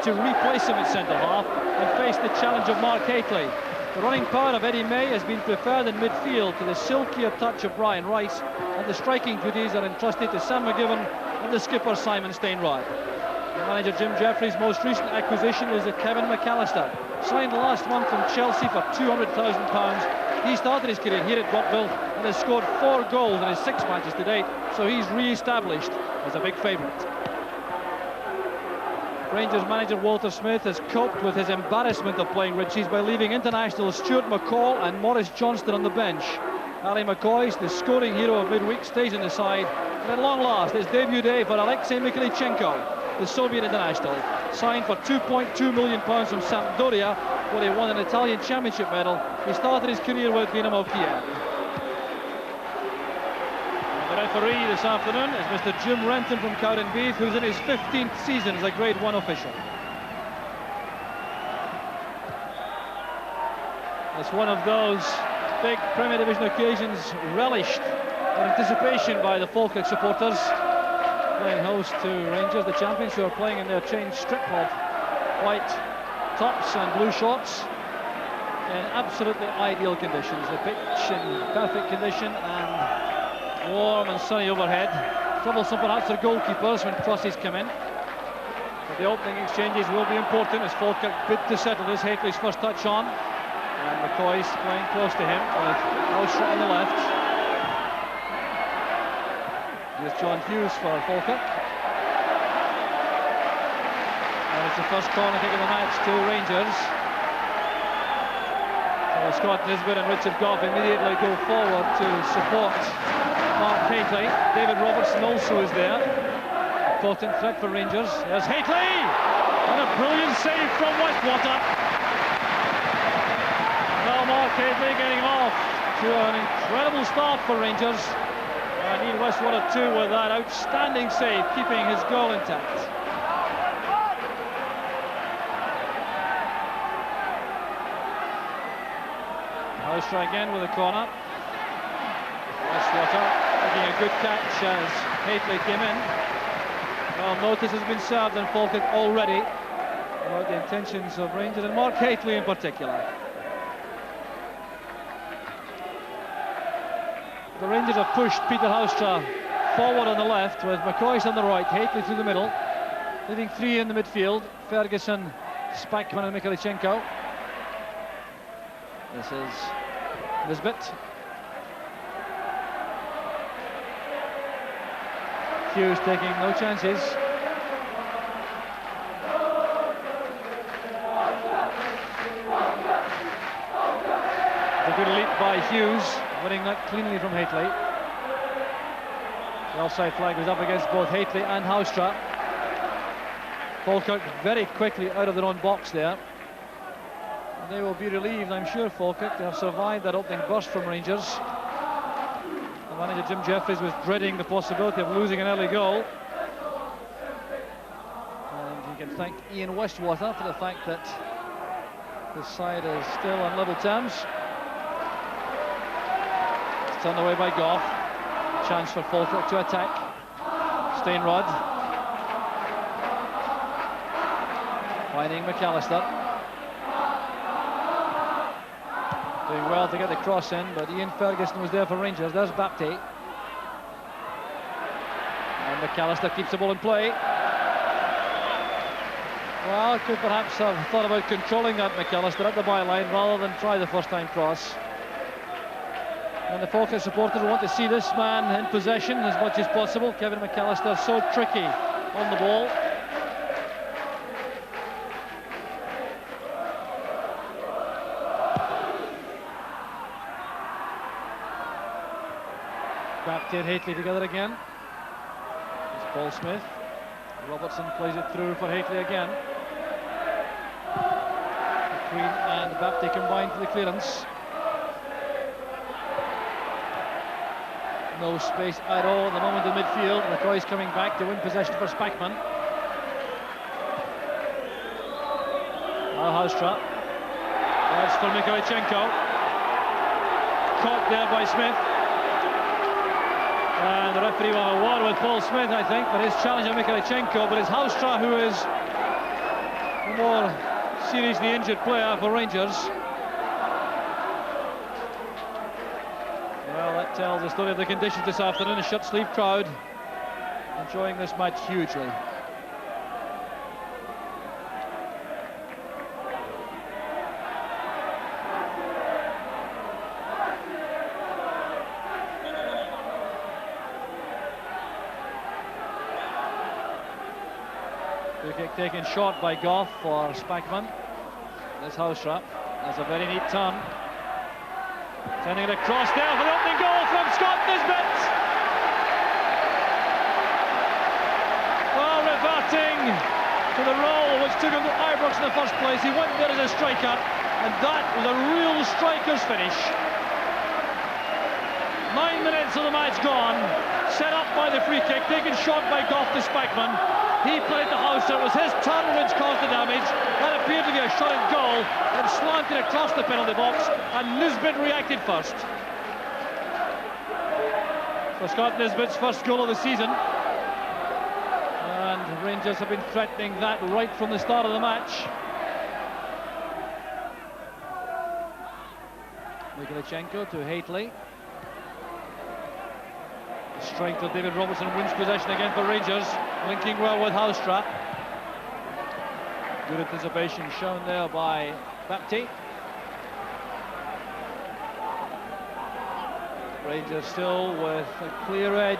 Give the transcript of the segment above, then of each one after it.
to replace him at centre-half and face the challenge of Mark Hateley. The running power of Eddie May has been preferred in midfield to the silkier touch of Brian Rice, and the striking duties are entrusted to Sam McGibbon and the skipper Simon Stainrod. Manager Jim Jeffries' most recent acquisition is Kevin McAllister, signed last month from Chelsea for £200,000. He started his career here at Brockville and has scored 4 goals in his 6 matches to date, so he's re-established as a big favourite. Rangers manager Walter Smith has coped with his embarrassment of playing Richies by leaving internationals Stuart McCall and Maurice Johnston on the bench. Ali McCoy, the scoring hero of midweek, stays on the side, and at long last it's debut day for Alexei Mikhailichenko, the Soviet international, signed for £2.2 million from Sampdoria, where he won an Italian championship medal. He started his career with Dynamo Kiev. The referee this afternoon is Mr. Jim Renton from Cowdenbeath, who's in his 15th season as a Grade 1 official. It's one of those big Premier Division occasions relished in anticipation by the Falkirk supporters, playing host to Rangers, the champions, who are playing in their changed strip of white tops and blue shorts in absolutely ideal conditions. The pitch in perfect condition and warm and sunny overhead. Troublesome perhaps for goalkeepers when crosses come in. But the opening exchanges will be important as Falkirk bid to settle this. Hateley's first touch on, and McCoy's playing close to him with Alshot on the left. Here's John Hughes for Falkirk. And it's the first corner kick of the match to Rangers. So Scott Nisbet and Richard Goff immediately go forward to support Mark Hateley. David Robertson also is there. Important threat for Rangers. There's Hateley! And a brilliant save from Westwater. Well, Mark Hateley getting off to an incredible start for Rangers. And Ian Westwater too with that outstanding save, keeping his goal intact. Houstra again with a corner. Westwater making a good catch as Hateley came in. Well, notice has been served in Falkirk already about the intentions of Rangers and Mark Hateley in particular. The Rangers have pushed Peter Houstra forward on the left with McCoy on the right, Hateley through the middle, leaving 3 in the midfield: Ferguson, Spackman and Mikhailichenko. This is Nisbet. Hughes taking no chances. A good leap by Hughes, winning that cleanly from Hateley. The offside flag was up against both Hateley and Houstra. Falkirk very quickly out of their own box there. And they will be relieved, I'm sure, Falkirk, to have survived that opening burst from Rangers. The manager Jim Jeffries was dreading the possibility of losing an early goal. And you can thank Ian Westwater for the fact that this side is still on level terms. It's turned away by Goff. Chance for Falkirk to attack. Stainrod finding McAllister. Doing well to get the cross in, but Ian Ferguson was there for Rangers. There's Baptiste. And McAllister keeps the ball in play. Well, could perhaps have thought about controlling that McAllister at the byline rather than try the first-time cross. And the Falkirk supporters want to see this man in possession as much as possible. Kevin McAllister so tricky on the ball. Baptiste and Hateley together again. It's Paul Smith. Robertson plays it through for Hateley again. Queen and Baptiste combined for the clearance. No space at all at the moment in midfield. McCoy's coming back to win possession for Spackman. Now Houstra. That's for Mikhailichenko. Caught there by Smith. And the referee will have a word with Paul Smith, I think, for his challenge of Mikhailichenko, but it's Houstra who is more seriously injured player for Rangers. Well, that tells the story of the conditions this afternoon. A shirt-sleeve crowd enjoying this match hugely. Free kick taken short by Goff for Spackman. This Housetrap. That's a very neat turn. Sending it across there for the opening goal from Scott Nisbet. Well, reverting to the role which took him to Ibrox in the first place. He went there as a striker, and that was a real striker's finish. 9 minutes of the match gone. Set up by the free kick, taken short by Goff to Spackman. He played the house, it was his turn which caused the damage. That appeared to be a shot at goal, and slanted across the penalty box, and Nisbet reacted first. So Scott Nisbet's first goal of the season. And Rangers have been threatening that right from the start of the match. Mikhailichenko to Haitley. The strength of David Robertson wins possession again for Rangers, linking well with Housetrap. Good anticipation shown there by Bapti. Rangers still with a clear edge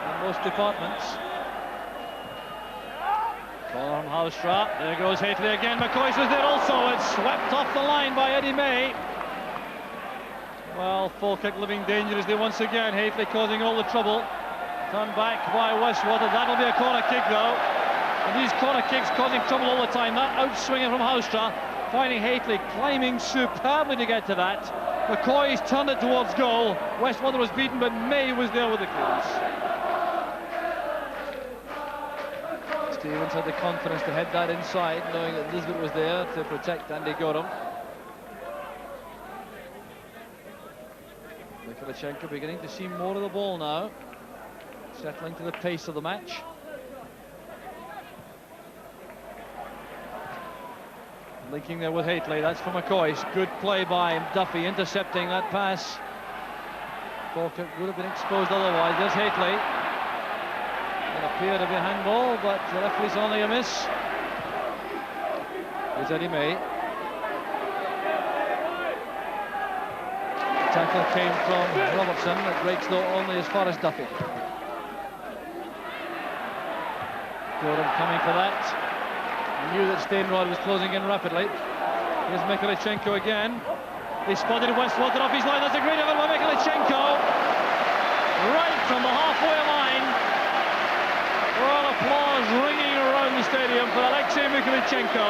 in most departments. Corner from Housetrap. There goes Haitley again. McCoy's was there also. It's swept off the line by Eddie May. Well, Falkirk living dangerously once again. Haitley causing all the trouble. Turned back by Westwater. That'll be a corner kick though. And these corner kicks causing trouble all the time. That outswinging from Housetrap, finding Haitley climbing superbly to get to that. McCoy's turned it towards goal. Westwater was beaten, but May was there with the clearance. Stevens had the confidence to head that inside, knowing that Nisbet was there to protect Andy Gorham. Mikhailichenko beginning to see more of the ball now, settling to the pace of the match. Linking there with Haitley, that's for McCoy. Good play by Duffy, intercepting that pass. Falkirk would have been exposed otherwise. There's Haitley. It appeared to be a handball, but the referee's only a miss. Here's Eddie May. Tackle came from Robertson. It breaks though only as far as Duffy. Gorham coming for that. He knew that Stainrod was closing in rapidly. Here's Mikhailichenko again. They spotted Westwater off his line. That's a great effort by Mikhailichenko. Right from the halfway line. Well, applause ringing around the stadium for Alexei Mikhailichenko.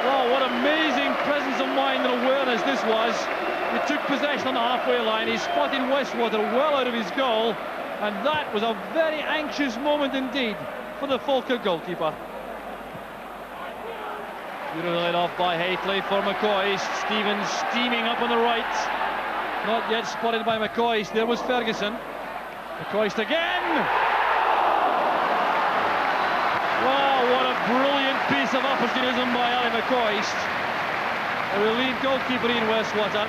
Oh, what amazing presence of mind and awareness this was. He took possession on the halfway line. He spotted Westwater well out of his goal, and that was a very anxious moment indeed for the Falkirk goalkeeper. Beautifully laid off by Haitley for McCoy. Stevens steaming up on the right. Not yet spotted by McCoy. There was Ferguson. McCoy again. Wow, what a brilliant piece of opportunism by Ali McCoy. The lead goalkeeper in Westwater.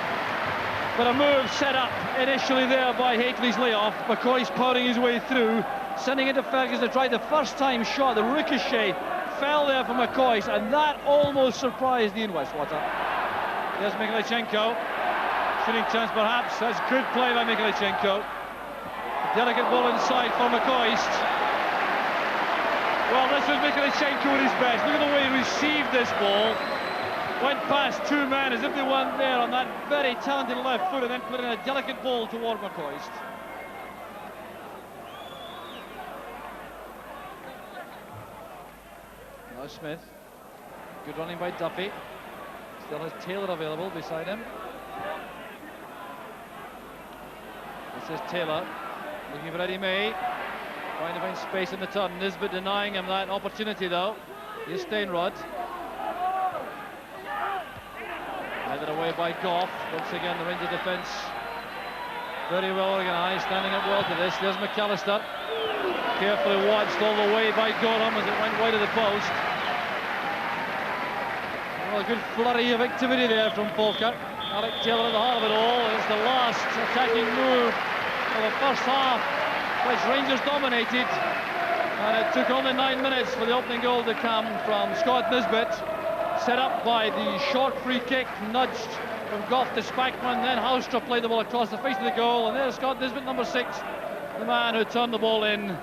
But a move set up initially there by Haitley's layoff. McCoy's powering his way through, sending it to Ferguson to try the first time shot. The ricochet fell there for McCoy, and that almost surprised Ian Westwater. There's Mikhailichenko. Shooting chance perhaps. That's good play by Mikhailichenko. Delicate ball inside for McCoy. Well, this was Mikhailichenko at his best. Look at the way he received this ball. Went past two men as if they weren't there on that very talented left foot, and then put in a delicate ball toward McCoy. Now Smith. Good running by Duffy. Still has Taylor available beside him. This is Taylor. Looking for Eddie May. Trying to find space in the turn. Nisbet denying him that opportunity though. Here's Stainrod. Headed away by Goff. Once again the Ranger defence very well organised, standing up well to this. There's McAllister. Carefully watched all the way by Gorham as it went wide of the post. Well, a good flurry of activity there from Falkirk. Alec Taylor at the heart of it all. It's the last attacking move of the first half, which Rangers dominated. And it took only 9 minutes for the opening goal to come from Scott Nisbet. Set up by the short free kick, nudged from Goff to Spackman. Then Houstra played the ball across the face of the goal. And there's Scott Nisbet, number 6, the man who turned the ball in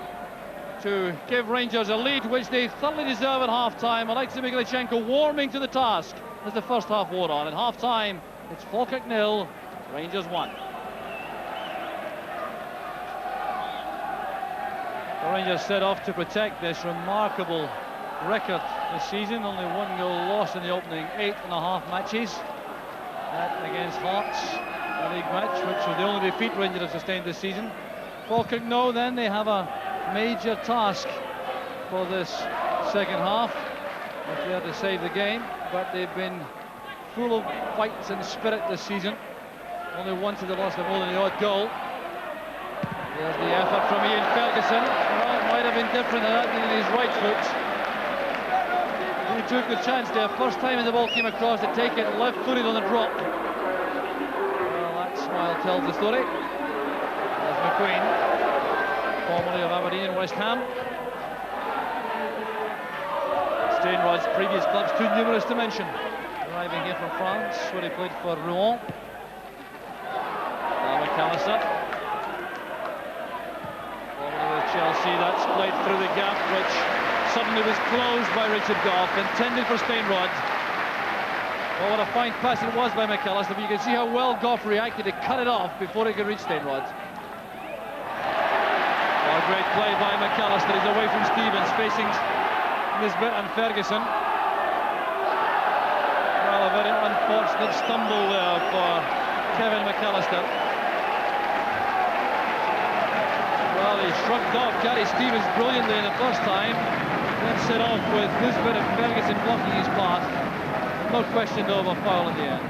to give Rangers a lead, which they thoroughly deserve at half-time. Alexei Mikhailichenko warming to the task as the first half wore on. At half-time, it's Falkirk 0, Rangers 1. The Rangers set off to protect this remarkable record this season. Only 1 goal lost in the opening 8.5 matches. That against Hearts, the league match, which was the only defeat Rangers have sustained this season. Falkirk know then they have a major task for this second half if they are to save the game, but they've been full of fights and spirit this season. Only once have they lost by more than the odd goal. There's the effort from Ian Ferguson. Well, it might have been different than that in his right foot. He took the chance there. First time as the ball came across to take it left-footed on the drop. Well, that smile tells the story. There's McQueen, formerly of Aberdeen and West Ham. Steinrod's previous clubs too numerous to mention. Arriving here from France, where he played for Rouen. Now McAllister. Chelsea, that's played through the gap, which suddenly was closed by Richard Goff, intended for Steinrod. Well, what a fine pass it was by McAllister, but you can see how well Goff reacted to cut it off before he could reach Steinrod. Well, a great play by McAllister. He's away from Stevens, facing Nisbet and Ferguson. Well, a very unfortunate stumble there for Kevin McAllister. Well, he shrugged off Gary Stevens brilliantly in the first time, then set off with Nisbet and Ferguson blocking his path. No question though of a foul in the end.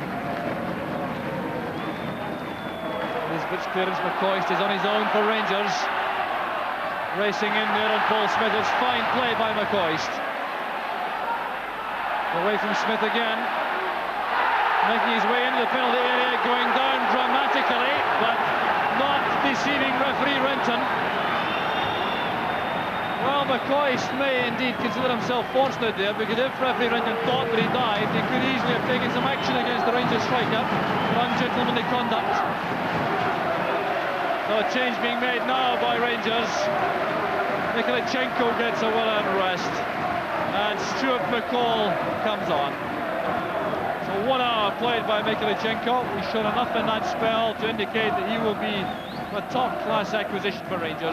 Nisbet's clearance, McCoist is on his own for Rangers. Racing in there on Paul Smith. It's fine play by McCoist. Away from Smith again. Making his way into the penalty area, going down dramatically, but not deceiving referee Renton. Well, McCoist may indeed consider himself fortunate there, because if referee Renton thought that he dived, he could easily have taken some action against the Rangers striker for ungentlemanly conduct. So a change being made now by Rangers. Mikhailichenko gets a well-earned rest, and Stuart McCall comes on. So 1 hour played by Mikhailichenko. He's shown enough in that spell to indicate that he will be a top-class acquisition for Rangers.